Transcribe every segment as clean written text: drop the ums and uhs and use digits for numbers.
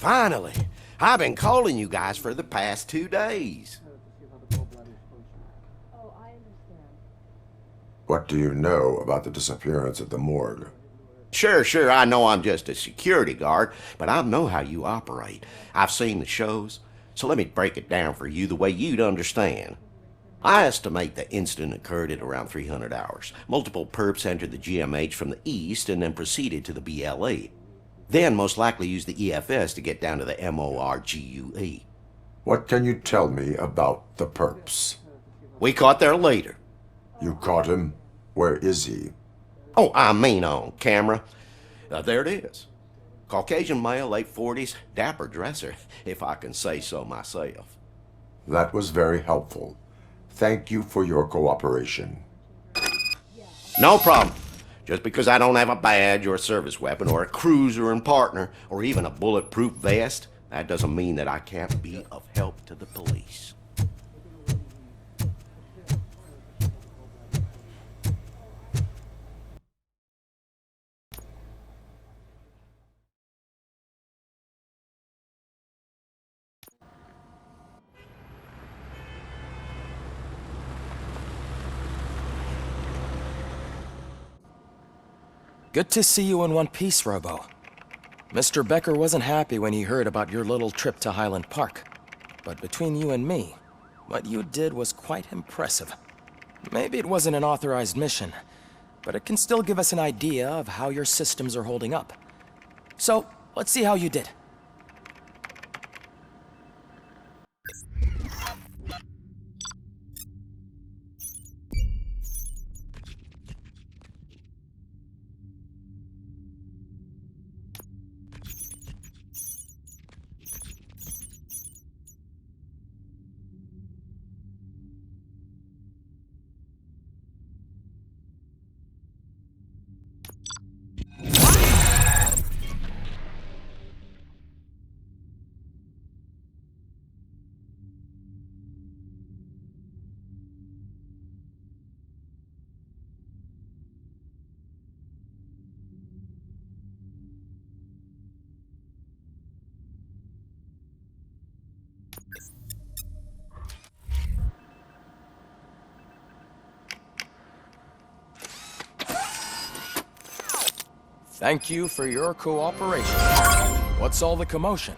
Finally. I've been calling you guys for the past 2 days. What do you know about the disappearance at the morgue? Sure, I know I'm just a security guard, but I know how you operate. I've seen the shows, so let me break it down for you the way you'd understand. I estimate the incident occurred at around 300 hours. Multiple perps entered the GMH from the east and then proceeded to the BLE. Then most likely used the EFS to get down to the MORGUE. What can you tell me about the perps? We caught their leader. You caught him? Where is he? Oh, I mean on camera. There it is. Caucasian male, late 40s, dapper dresser, if I can say so myself. That was very helpful. Thank you for your cooperation. No problem. Just because I don't have a badge or a service weapon or a cruiser and partner or even a bulletproof vest, that doesn't mean that I can't be of help to the police. Good to see you in one piece, Robo. Mr. Becker wasn't happy when he heard about your little trip to Highland Park. But between you and me, what you did was quite impressive. Maybe it wasn't an authorized mission, but it can still give us an idea of how your systems are holding up. So, let's see how you did. Thank you for your cooperation. What's all the commotion?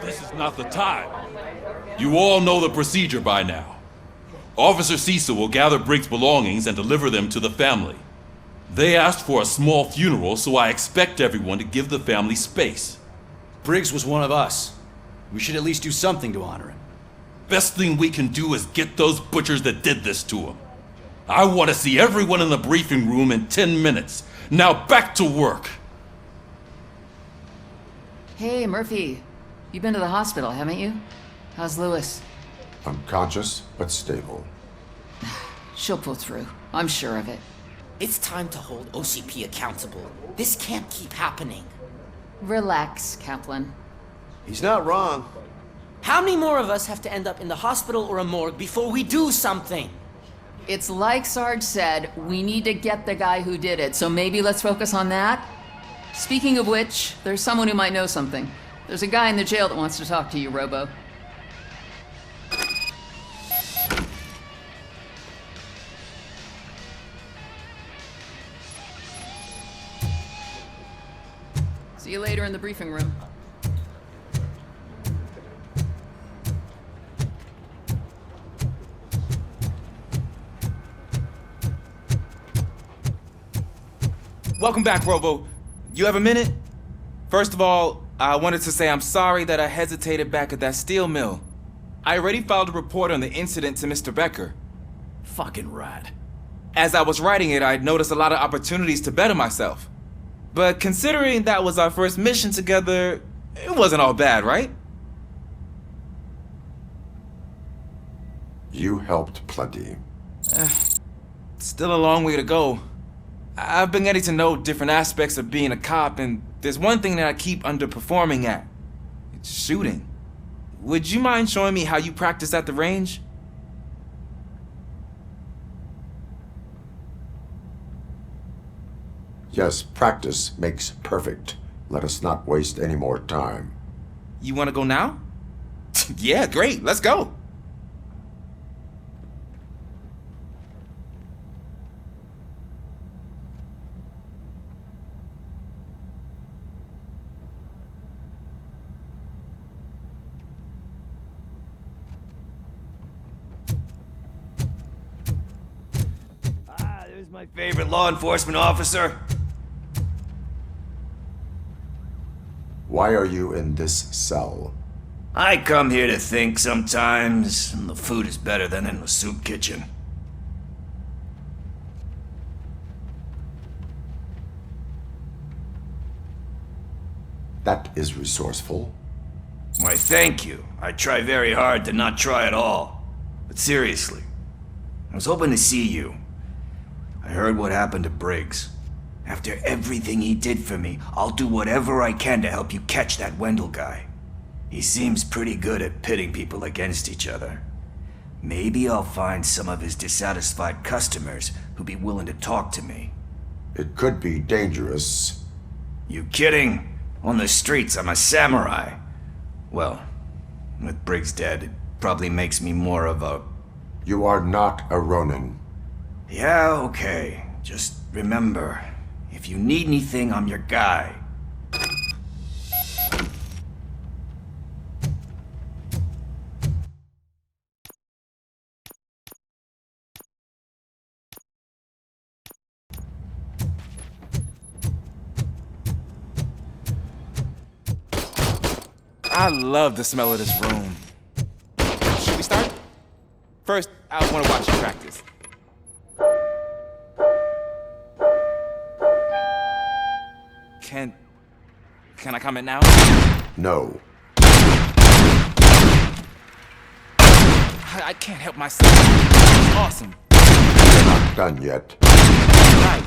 This is not the time. You all know the procedure by now. Officer Cecil will gather Briggs' belongings and deliver them to the family. They asked for a small funeral, so I expect everyone to give the family space. Briggs was one of us. We should at least do something to honor him. Best thing we can do is get those butchers that did this to him. I want to see everyone in the briefing room in 10 minutes. Now back to work. Hey, Murphy. You've been to the hospital, haven't you? How's Lewis? Unconscious, but stable. She'll pull through. I'm sure of it. It's time to hold OCP accountable. This can't keep happening. Relax, Kaplan. He's not wrong. How many more of us have to end up in the hospital or a morgue before we do something? It's like Sarge said, we need to get the guy who did it, so maybe let's focus on that? Speaking of which, there's someone who might know something. There's a guy in the jail that wants to talk to you, Robo. See you later in the briefing room. Welcome back, Robo. You have a minute? First of all, I wanted to say I'm sorry that I hesitated back at that steel mill. I already filed a report on the incident to Mr. Becker. Fucking rat. As I was writing it, I'd noticed a lot of opportunities to better myself. But considering that was our first mission together, it wasn't all bad, right? You helped plenty. Still a long way to go. I've been getting to know different aspects of being a cop, and there's one thing that I keep underperforming at. It's shooting. Would you mind showing me how you practice at the range? Yes, practice makes perfect. Let us not waste any more time. You want to go now? Yeah, great. Let's go. There's my favorite law enforcement officer. Why are you in this cell? I come here to think sometimes, and the food is better than in the soup kitchen. That is resourceful. Why, thank you. I try very hard to not try at all. But seriously, I was hoping to see you. I heard what happened to Briggs. After everything he did for me, I'll do whatever I can to help you catch that Wendell guy. He seems pretty good at pitting people against each other. Maybe I'll find some of his dissatisfied customers who'd be willing to talk to me. It could be dangerous. You kidding? On the streets, I'm a samurai. Well, with Briggs dead, it probably makes me more of a... You are not a Ronin. Yeah, okay. Just remember, if you need anything, I'm your guy. I love the smell of this room. Should we start? First, I want to watch you practice. Can I comment now? No. I can't help myself. It's awesome. You're not done yet. Right.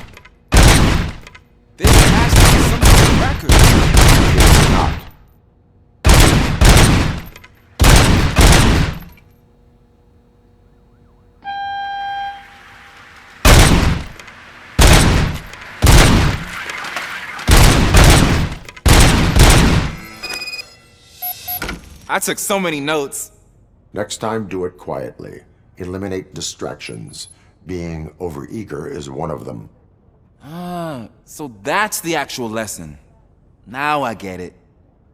This has to be some sort of record. It's not. I took so many notes. Next time, do it quietly. Eliminate distractions. Being overeager is one of them. So that's the actual lesson. Now I get it.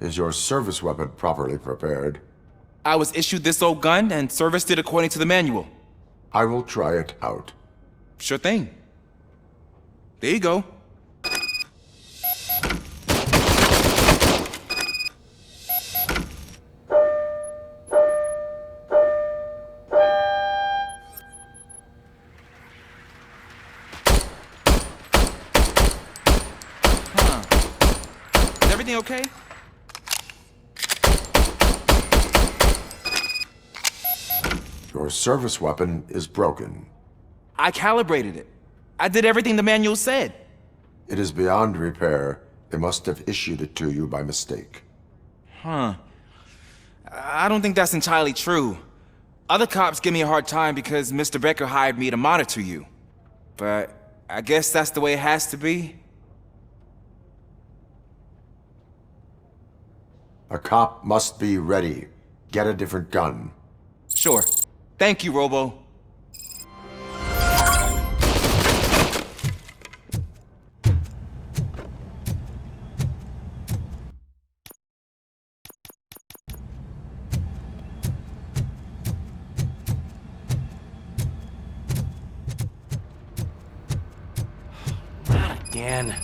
Is your service weapon properly prepared? I was issued this old gun and serviced it according to the manual. I will try it out. Sure thing. There you go. Everything okay? Your service weapon is broken. I calibrated it. I did everything the manual said. It is beyond repair. They must have issued it to you by mistake. I don't think that's entirely true. Other cops give me a hard time because Mr. Becker hired me to monitor you. But I guess that's the way it has to be. A cop must be ready. Get a different gun. Sure. Thank you, Robo. again.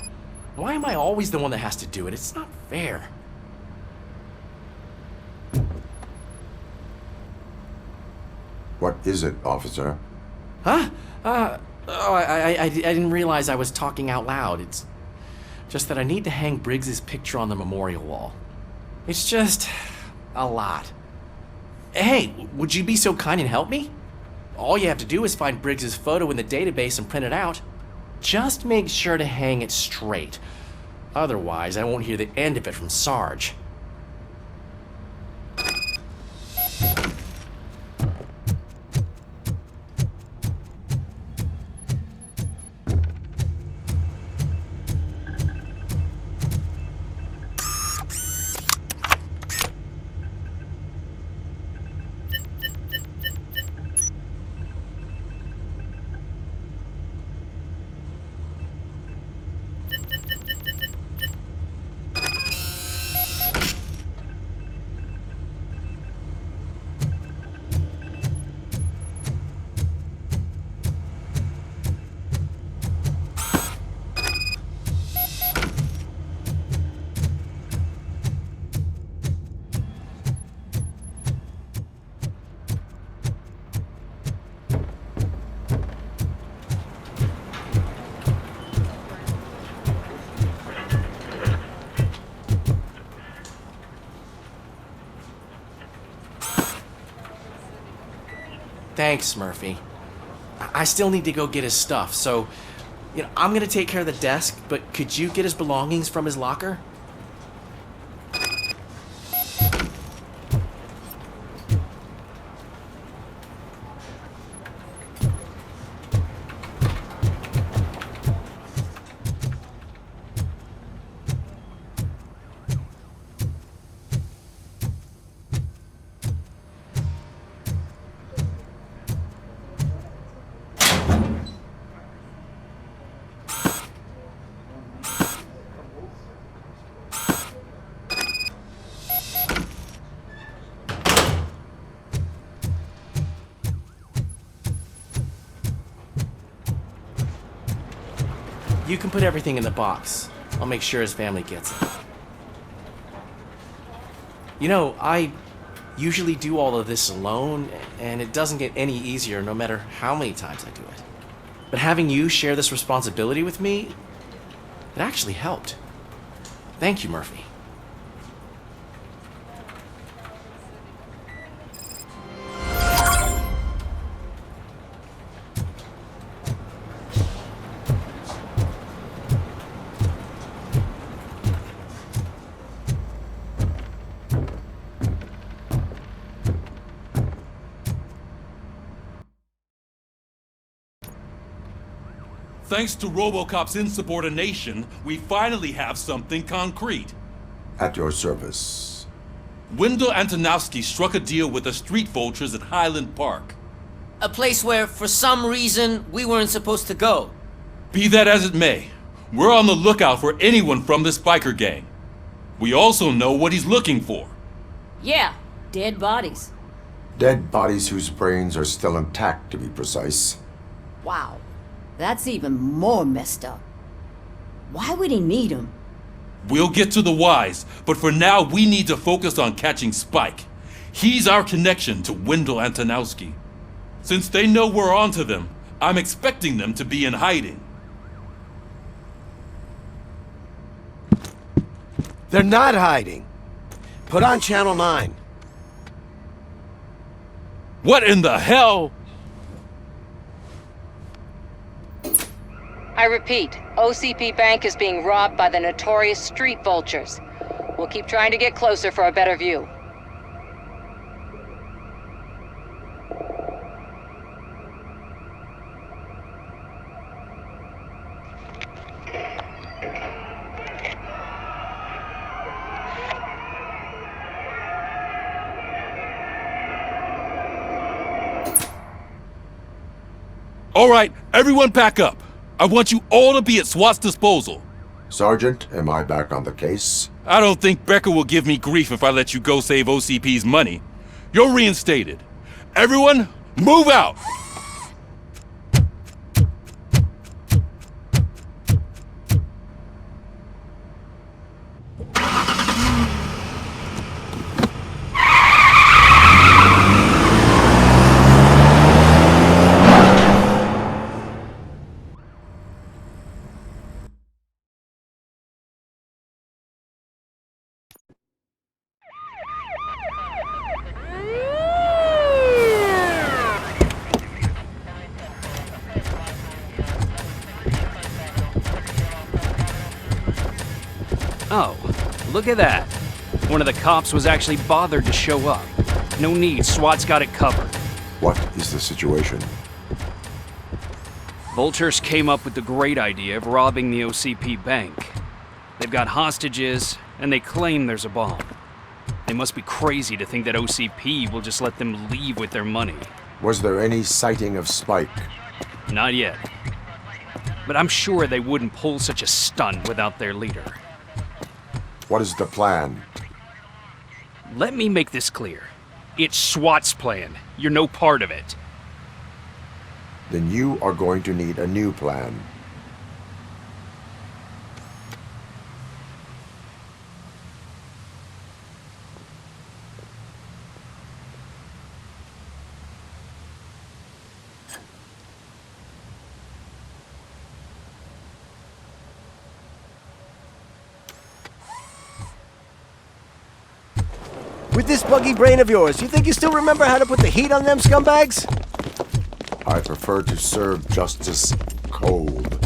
Why am I always the one that has to do it? It's not fair. What is it, officer? Huh? I didn't realize I was talking out loud. It's just that I need to hang Briggs's picture on the memorial wall. It's just a lot. Hey, would you be so kind and help me? All you have to do is find Briggs's photo in the database and print it out. Just make sure to hang it straight. Otherwise, I won't hear the end of it from Sarge. Thanks, Murphy. I still need to go get his stuff, so, I'm gonna take care of the desk, but could you get his belongings from his locker? You can put everything in the box. I'll make sure his family gets it. I usually do all of this alone, and it doesn't get any easier no matter how many times I do it. But having you share this responsibility with me, it actually helped. Thank you, Murphy. Thanks to Robocop's insubordination, we finally have something concrete. At your service. Wendell Antonowski struck a deal with the street vultures at Highland Park. A place where, for some reason, we weren't supposed to go. Be that as it may, we're on the lookout for anyone from this biker gang. We also know what he's looking for. Yeah, dead bodies. Dead bodies whose brains are still intact, to be precise. Wow, that's even more messed up. Why would he need them? We'll get to the whys, but for now we need to focus on catching Spike. He's our connection to Wendell Antonowski. Since they know we're onto them, I'm expecting them to be in hiding. They're not hiding. Put on Channel 9. What in the hell? I repeat, OCP Bank is being robbed by the notorious street vultures. We'll keep trying to get closer for a better view. All right, everyone pack up. I want you all to be at SWAT's disposal. Sergeant, am I back on the case? I don't think Becker will give me grief if I let you go save OCP's money. You're reinstated. Everyone, move out! Look at that. One of the cops was actually bothered to show up. No need, SWAT's got it covered. What is the situation? Vultures came up with the great idea of robbing the OCP bank. They've got hostages, and they claim there's a bomb. They must be crazy to think that OCP will just let them leave with their money. Was there any sighting of Spike? Not yet. But I'm sure they wouldn't pull such a stunt without their leader. What is the plan? Let me make this clear. It's SWAT's plan. You're no part of it. Then you are going to need a new plan. With this buggy brain of yours, you think you still remember how to put the heat on them scumbags? I prefer to serve justice cold.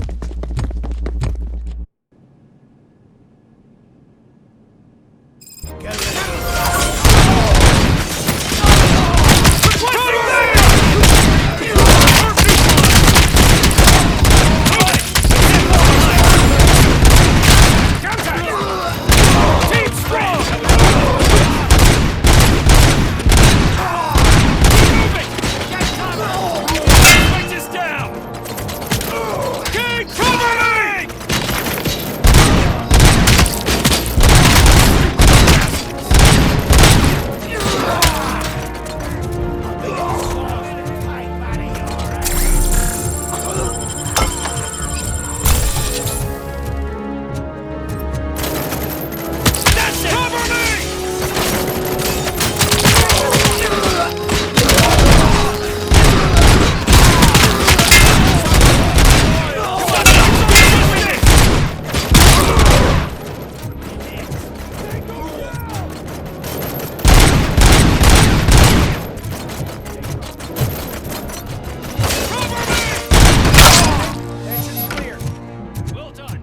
Well done.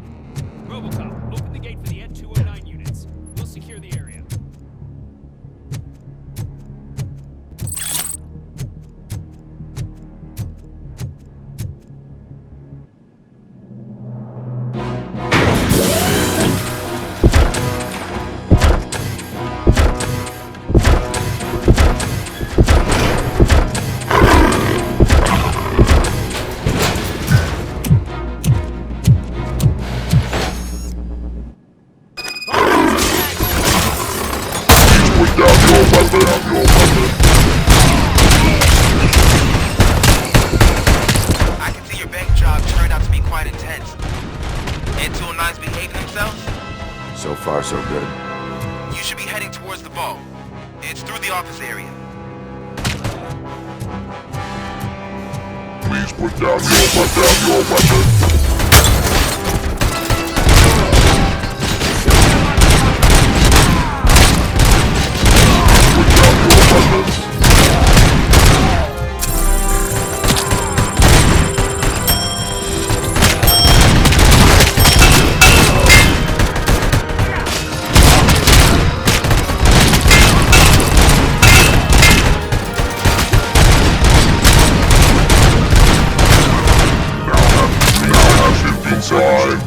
Robocop, open the gate for the N209 units. We'll secure the area. I can see your bank job turned out to be quite intense. N209's behaving themselves? So far, so good. You should be heading towards the vault. It's through the office area. Please put down your weapon.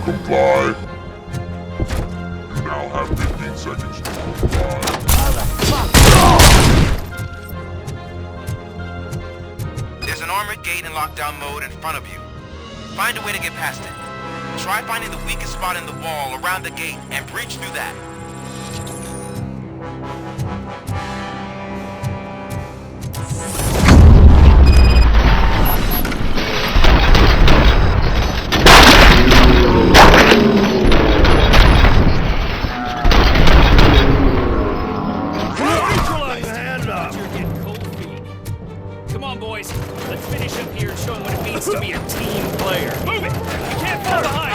Comply. You now have 15 seconds to comply. There's an armored gate in lockdown mode in front of you. Find a way to get past it. Try finding the weakest spot in the wall around the gate and breach through that. Come on, boys. Let's finish up here and show them what it means to be a team player. Move it! You can't fall behind!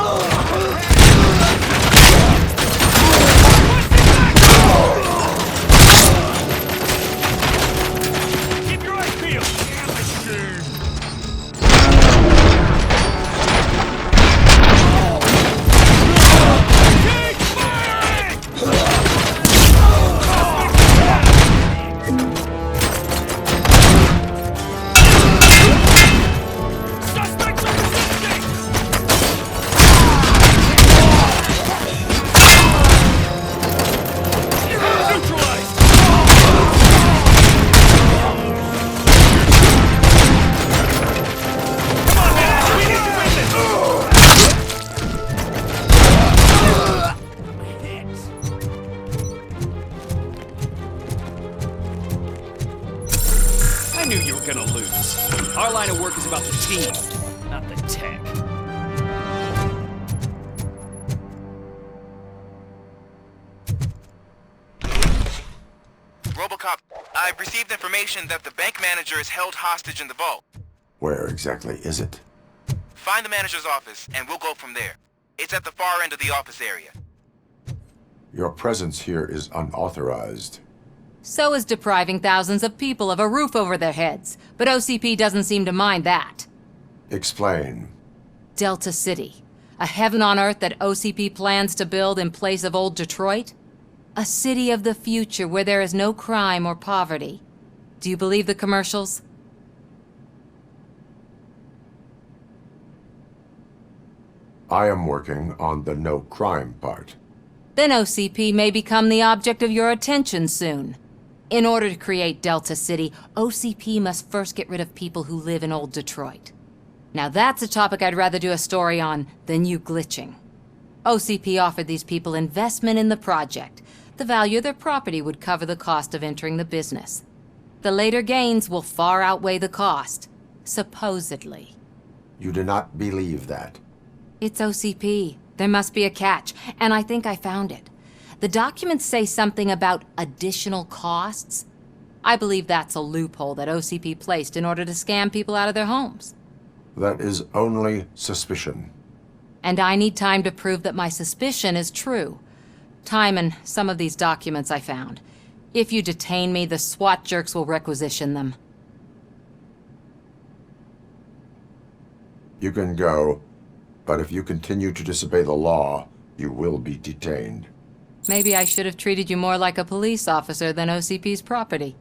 Keep your eyes peeled! Keep firing! I knew you were gonna lose. Our line of work is about the team, not the tech. Robocop, I've received information that the bank manager is held hostage in the vault. Where exactly is it? Find the manager's office, and we'll go from there. It's at the far end of the office area. Your presence here is unauthorized. So is depriving thousands of people of a roof over their heads, but OCP doesn't seem to mind that. Explain. Delta City, a heaven on earth that OCP plans to build in place of old Detroit? A city of the future where there is no crime or poverty. Do you believe the commercials? I am working on the no crime part. Then OCP may become the object of your attention soon. In order to create Delta City, OCP must first get rid of people who live in old Detroit. Now that's a topic I'd rather do a story on than you glitching. OCP offered these people investment in the project. The value of their property would cover the cost of entering the business. The later gains will far outweigh the cost, supposedly. You do not believe that. It's OCP. There must be a catch, and I think I found it. The documents say something about additional costs. I believe that's a loophole that OCP placed in order to scam people out of their homes. That is only suspicion. And I need time to prove that my suspicion is true. Time and some of these documents I found. If you detain me, the SWAT jerks will requisition them. You can go, but if you continue to disobey the law, you will be detained. Maybe I should have treated you more like a police officer than OCP's property.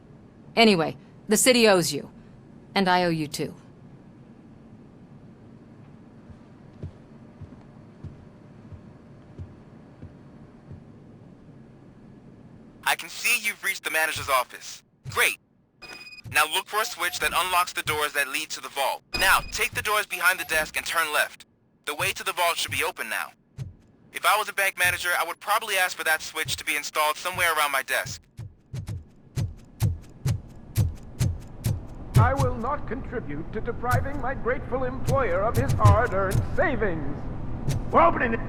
Anyway, the city owes you. And I owe you too. I can see you've reached the manager's office. Great. Now look for a switch that unlocks the doors that lead to the vault. Now, take the doors behind the desk and turn left. The way to the vault should be open now. If I was a bank manager, I would probably ask for that switch to be installed somewhere around my desk. I will not contribute to depriving my grateful employer of his hard-earned savings. We're opening it.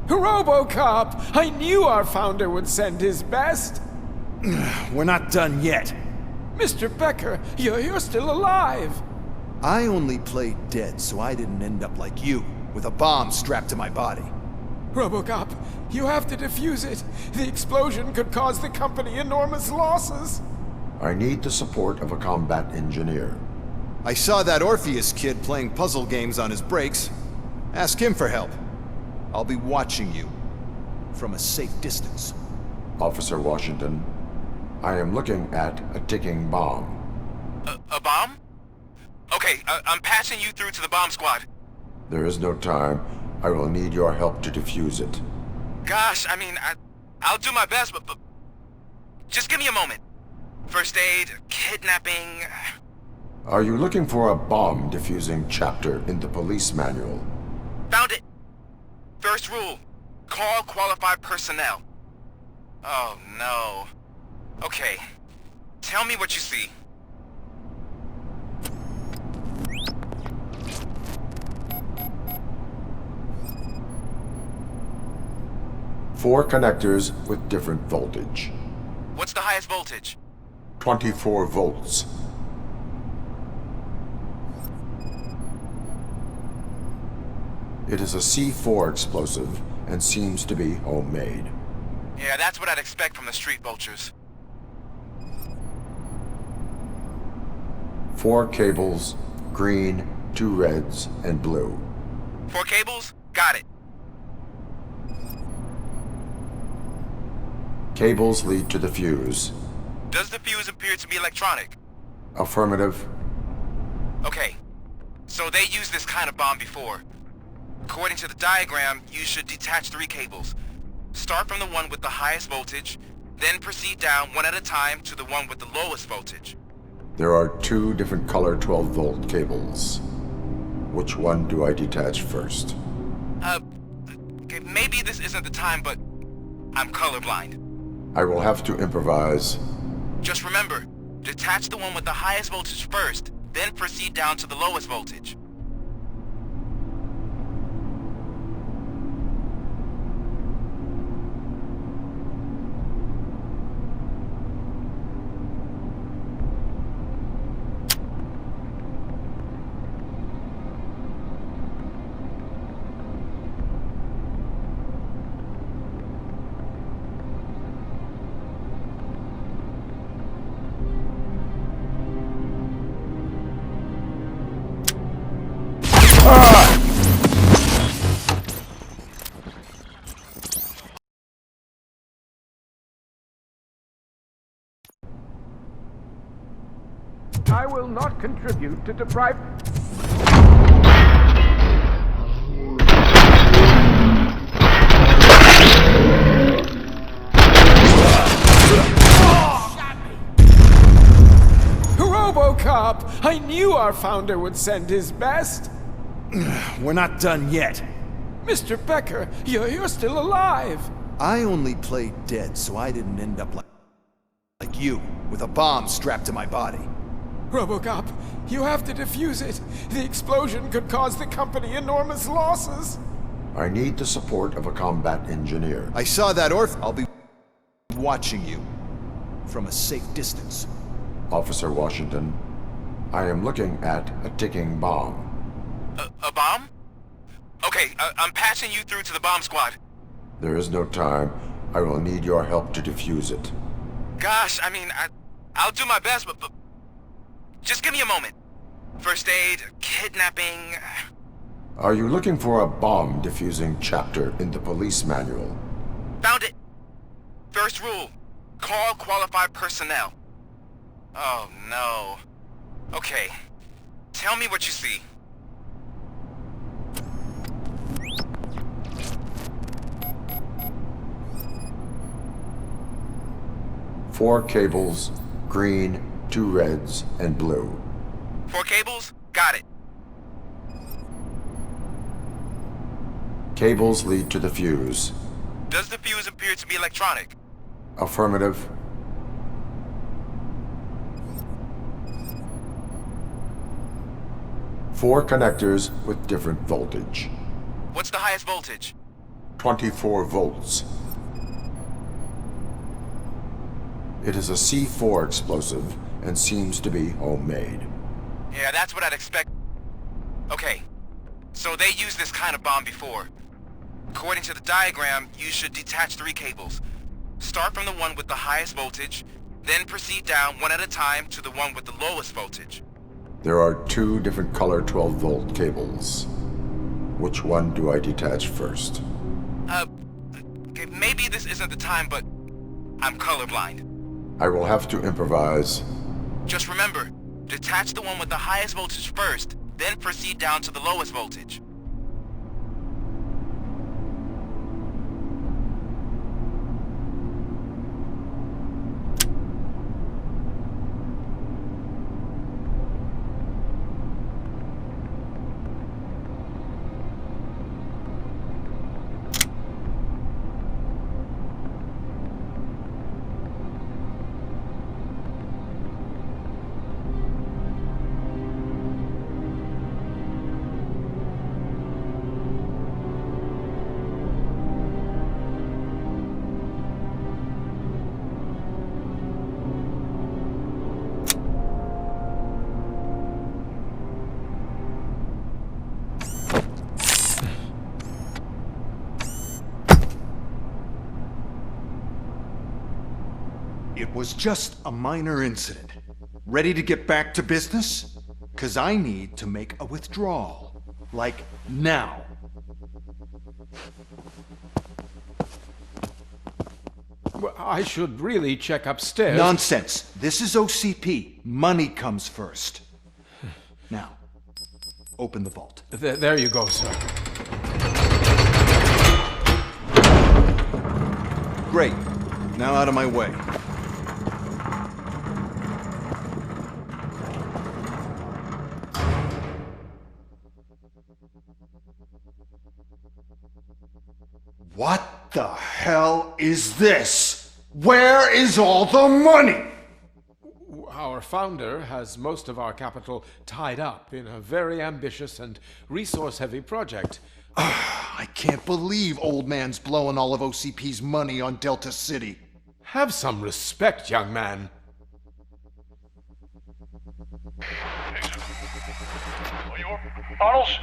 Robocop! I knew our founder would send his best! We're not done yet. Mr. Becker, you're still alive! I only played dead so I didn't end up like you, with a bomb strapped to my body. Robocop, you have to defuse it. The explosion could cause the company enormous losses. I need the support of a combat engineer. I saw that Orpheus kid playing puzzle games on his breaks. Ask him for help. I'll be watching you from a safe distance. Officer Washington, I am looking at a ticking bomb. A bomb? Okay, I'm passing you through to the bomb squad. There is no time. I will need your help to defuse it. Gosh, I mean, I'll do my best, but just give me a moment. First aid, kidnapping... Are you looking for a bomb defusing chapter in the police manual? Found it! First rule, call qualified personnel. Oh no. Okay, tell me what you see. Four connectors with different voltage. What's the highest voltage? 24 volts. It is a C4 explosive and seems to be homemade. Yeah, that's what I'd expect from the street vultures. 4 cables, green, 2 reds, and blue. 4 cables? Got it. Cables lead to the fuse. Does the fuse appear to be electronic? Affirmative. Okay, so they used this kind of bomb before. According to the diagram, you should detach 3 cables. Start from the one with the highest voltage, then proceed down one at a time to the one with the lowest voltage. There are two different color 12-volt cables. Which one do I detach first? Okay, maybe this isn't the time, but I'm colorblind. I will have to improvise. Just remember, detach the one with the highest voltage first, then proceed down to the lowest voltage. I will not contribute to deprive... Robocop! I knew our founder would send his best! We're not done yet. Mr. Becker, you're still alive! I only played dead, so I didn't end up like you, with a bomb strapped to my body. Robocop, you have to defuse it. The explosion could cause the company enormous losses. I need the support of a combat engineer. I saw that I'll be watching you from a safe distance. Officer Washington, I am looking at a ticking bomb. A bomb? Okay, I'm patching you through to the bomb squad. There is no time. I will need your help to defuse it. Gosh, I mean, I'll do my best, but just give me a moment. First aid, kidnapping... Are you looking for a bomb defusing chapter in the police manual? Found it! First rule, call qualified personnel. Oh no. Okay, tell me what you see. Four cables, green, 2 reds, and blue. 4 cables? Got it. Cables lead to the fuse. Does the fuse appear to be electronic? Affirmative. Four connectors with different voltage. What's the highest voltage? 24 volts. It is a C4 explosive and seems to be homemade. Yeah, that's what I'd expect. Okay, so they used this kind of bomb before. According to the diagram, you should detach 3 cables. Start from the one with the highest voltage, then proceed down one at a time to the one with the lowest voltage. There are 2 different color 12-volt cables. Which one do I detach first? Okay, maybe this isn't the time, but I'm colorblind. I will have to improvise. Just remember, detach the one with the highest voltage first, then proceed down to the lowest voltage. It was just a minor incident. Ready to get back to business? 'Cause I need to make a withdrawal. Like, now. Well, I should really check upstairs. Nonsense. This is OCP. Money comes first. Now, open the vault. There you go, sir. Great. Now out of my way. What the hell is this? Where is all the money? Our founder has most of our capital tied up in a very ambitious and resource-heavy project. I can't believe old man's blowing all of OCP's money on Delta City. Have some respect, young man. Arnold's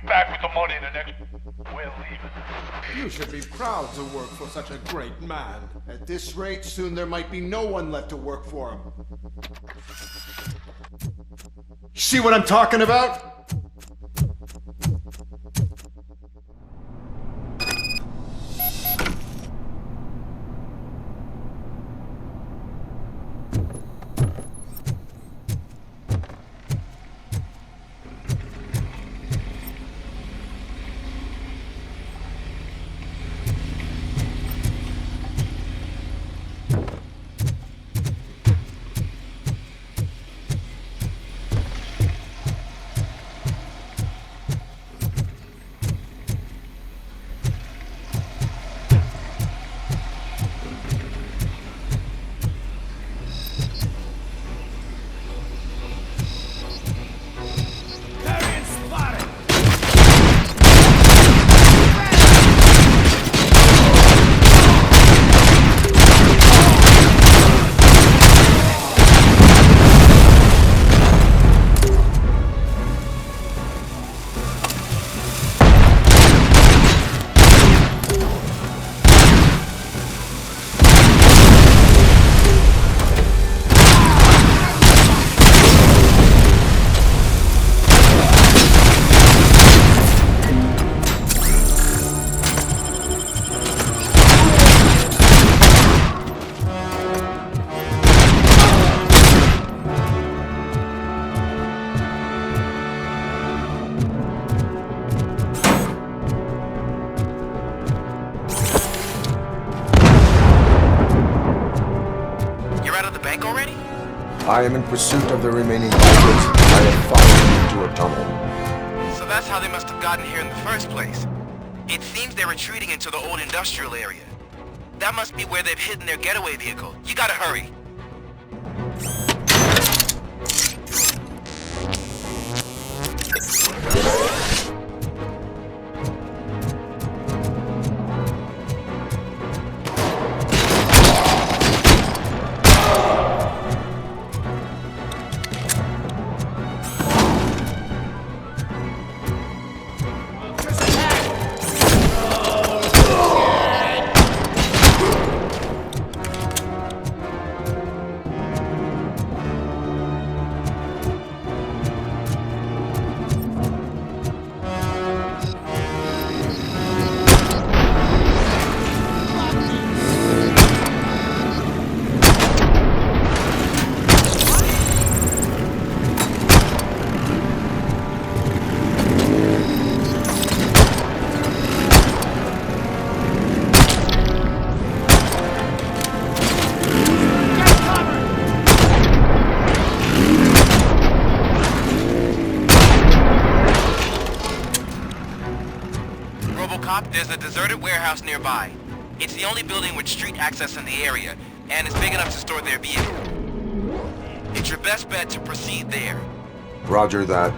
back with the money in the next... We're leaving. You should be proud to work for such a great man. At this rate, soon there might be no one left to work for him. See what I'm talking about? I am in pursuit of the remaining targets. I have followed them into a tunnel. So that's how they must have gotten here in the first place. It seems they're retreating into the old industrial area. That must be where they've hidden their getaway vehicle. You gotta hurry. Robocop, there's a deserted warehouse nearby. It's the only building with street access in the area, and it's big enough to store their vehicle. It's your best bet to proceed there. Roger that.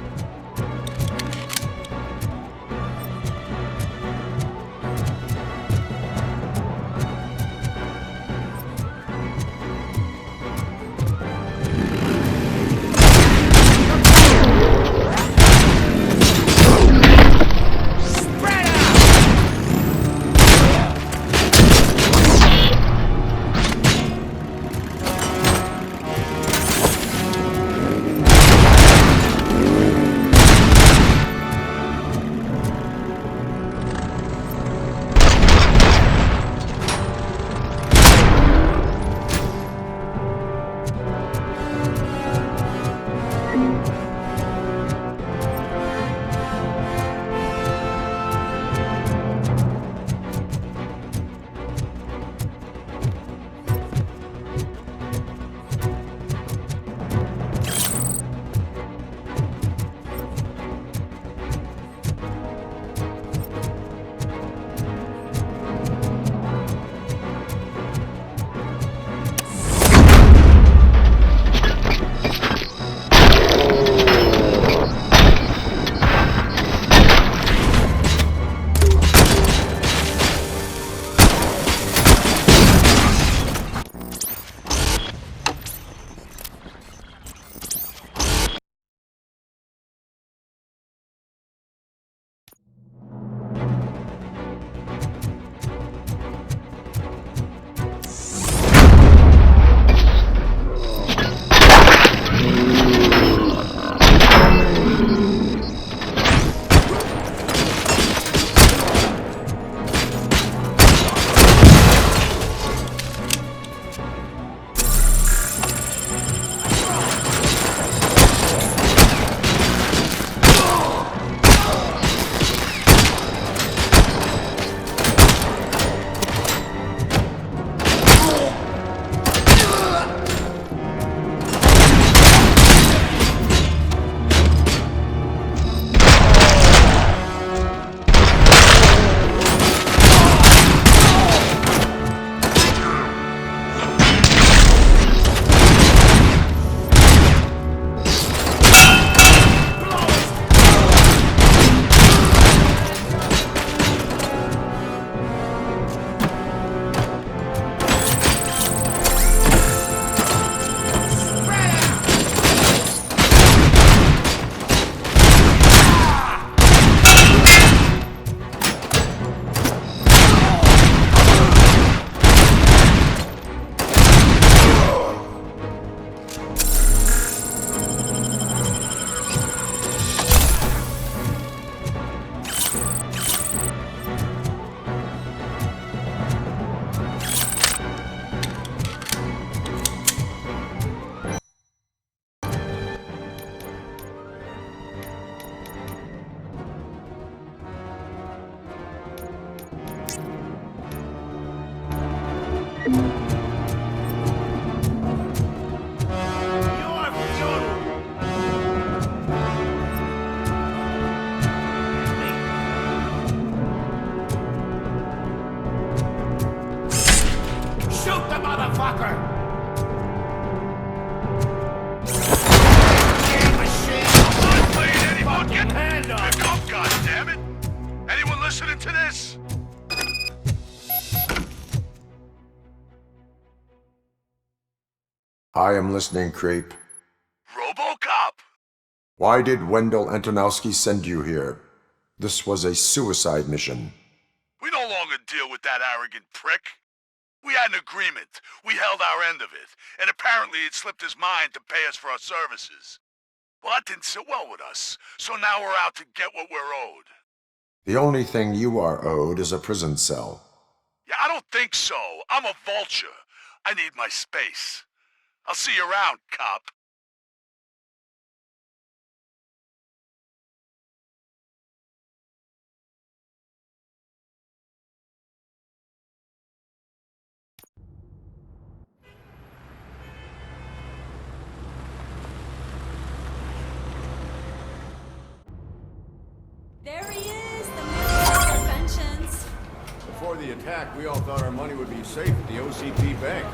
I am listening, Creep. Robocop! Why did Wendell Antonowski send you here? This was a suicide mission. We no longer deal with that arrogant prick. We had an agreement. We held our end of it, and apparently it slipped his mind to pay us for our services. Well, that didn't sit well with us, so now we're out to get what we're owed. The only thing you are owed is a prison cell. Yeah, I don't think so. I'm a vulture. I need my space. I'll see you around, cop. There he is, the man of inventions. Before the attack, we all thought our money would be safe at the OCP bank.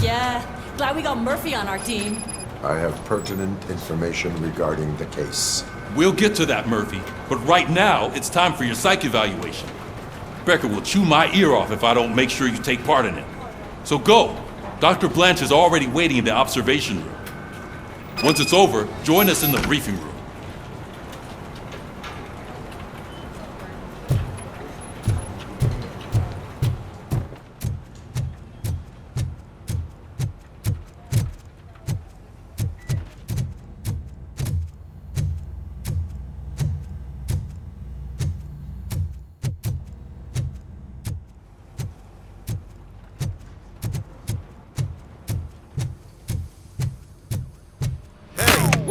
Yeah, glad we got Murphy on our team. I have pertinent information regarding the case. We'll get to that, Murphy. But right now, it's time for your psych evaluation. Becker will chew my ear off if I don't make sure you take part in it. So go. Dr. Blanche is already waiting in the observation room. Once it's over, join us in the briefing room.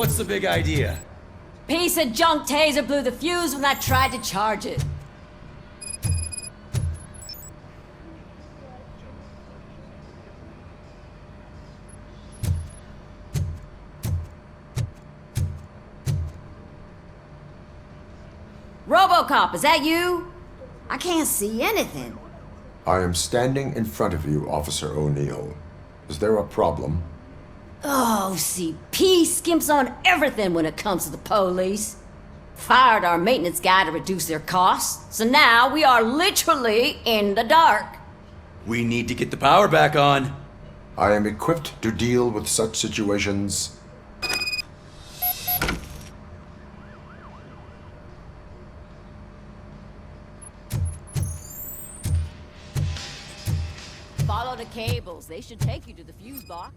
What's the big idea? Piece of junk taser blew the fuse when I tried to charge it. Robocop, is that you? I can't see anything. I am standing in front of you, Officer O'Neill. Is there a problem? Oh, OCP skimps on everything when it comes to the police. Fired our maintenance guy to reduce their costs, so now we are literally in the dark. We need to get the power back on. I am equipped to deal with such situations. Follow the cables. They should take you to the fuse box.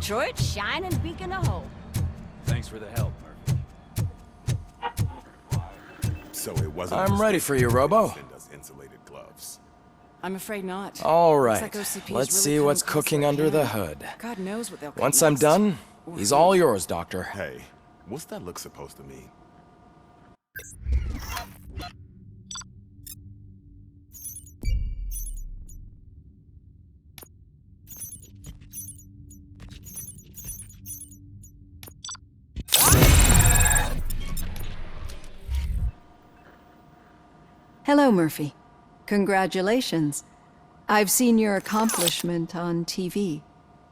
Detroit's shining beacon of hope. Thanks for the help, Murphy. So it wasn't. I'm ready for you, Robo. Send us insulated gloves. I'm afraid not. All right. Looks like OCP is Let's really see coming what's close cooking to under the hand. hood. God knows what they'll cut Once I'm next. done, he's all yours, Doctor. Hey, what's that look supposed to mean? Hello, Murphy. Congratulations. I've seen your accomplishment on TV.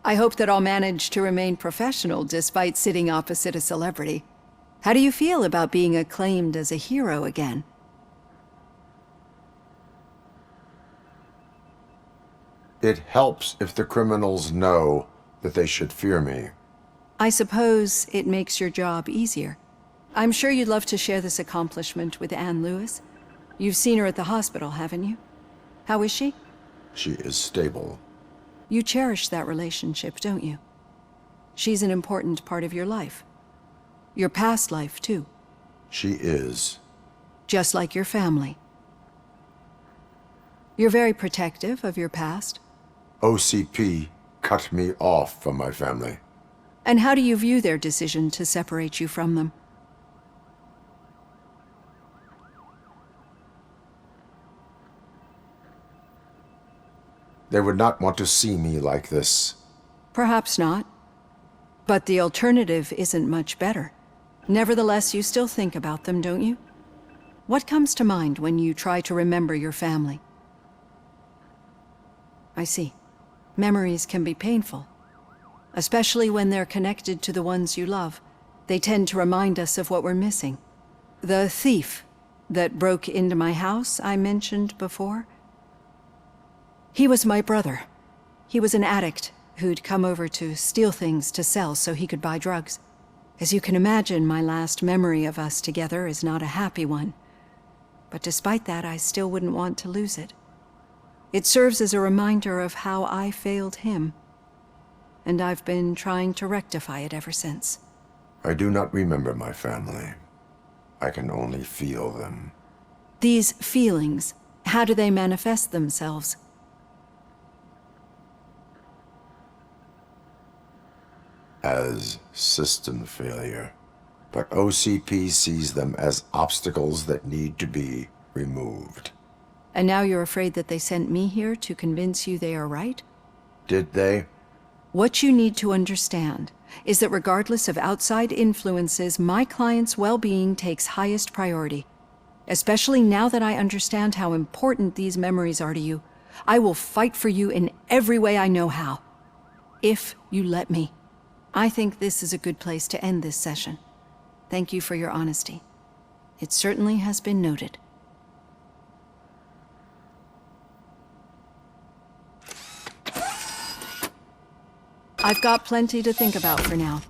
I hope that I'll manage to remain professional despite sitting opposite a celebrity. How do you feel about being acclaimed as a hero again? It helps if the criminals know that they should fear me. I suppose it makes your job easier. I'm sure you'd love to share this accomplishment with Anne Lewis. You've seen her at the hospital, haven't you? How is she? She is stable. You cherish that relationship, don't you? She's an important part of your life. Your past life, too. She is. Just like your family. You're very protective of your past. OCP cut me off from my family. And how do you view their decision to separate you from them? They would not want to see me like this. Perhaps not. But the alternative isn't much better. Nevertheless, you still think about them, don't you? What comes to mind when you try to remember your family? I see. Memories can be painful. Especially when they're connected to the ones you love. They tend to remind us of what we're missing. The thief that broke into my house I mentioned before? He was my brother. He was an addict who'd come over to steal things to sell so he could buy drugs. As you can imagine, my last memory of us together is not a happy one. But despite that, I still wouldn't want to lose it. It serves as a reminder of how I failed him. And I've been trying to rectify it ever since. I do not remember my family. I can only feel them. These feelings, how do they manifest themselves? As system failure. But OCP sees them as obstacles that need to be removed. And now you're afraid that they sent me here to convince you they are right? Did they? What you need to understand is that regardless of outside influences, my client's well-being takes highest priority. Especially now that I understand how important these memories are to you, I will fight for you in every way I know how. If you let me. I think this is a good place to end this session. Thank you for your honesty. It certainly has been noted. I've got plenty to think about for now.